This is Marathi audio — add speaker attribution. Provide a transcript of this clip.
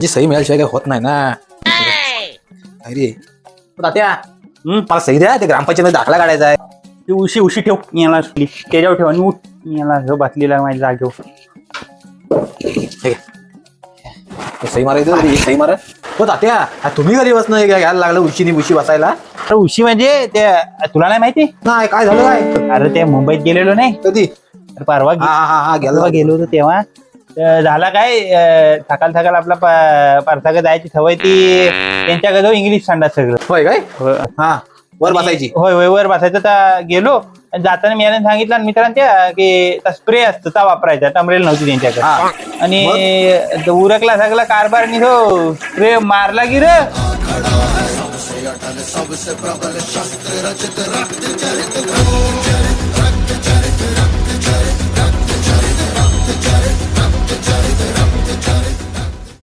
Speaker 1: जी सही मिळाल्याशिवाय काही होत नाही ना. अरे तात्या मला सही द्या, ते ग्रामपंचायत दाखला काढायचा आहे.
Speaker 2: ती उशी ठेव याला त्याच्यावर ठेव आणि उठ याला घेऊ बाटलीला माझ्या जागेवर.
Speaker 1: हे घे. ते सही मारायचं तरी सही मारा. हो तात्या तुम्ही कधी बसणं घ्यायला लागलं उशीनी उशी बसायला?
Speaker 2: अरे उशी म्हणजे ते तुला नाही माहिती?
Speaker 1: नाही काय झालं काय?
Speaker 2: अरे ते मुंबईत गेलेलो नाही
Speaker 1: कधी?
Speaker 2: अरे परवा
Speaker 1: हा
Speaker 2: परवा गेलो होतो तेव्हा झाला काय सकाळ आपला परसाकडे जायची सवय ती त्यांच्याकडे इंग्लिश सांडा सगळं.
Speaker 1: होय काय? हा वर बसायची.
Speaker 2: होय वर बसायचं. तर गेलो जाताना मी याने सांगितलं मित्रांच्या की स्प्रे असतो ता वापरायचा, टमरेल नव्हती त्यांच्याकडे. आणि उरकला सगळा कारभार आणि तो स्प्रे मारला की रे
Speaker 3: सबसे प्रबल शस्त्र रचित रक्त चरित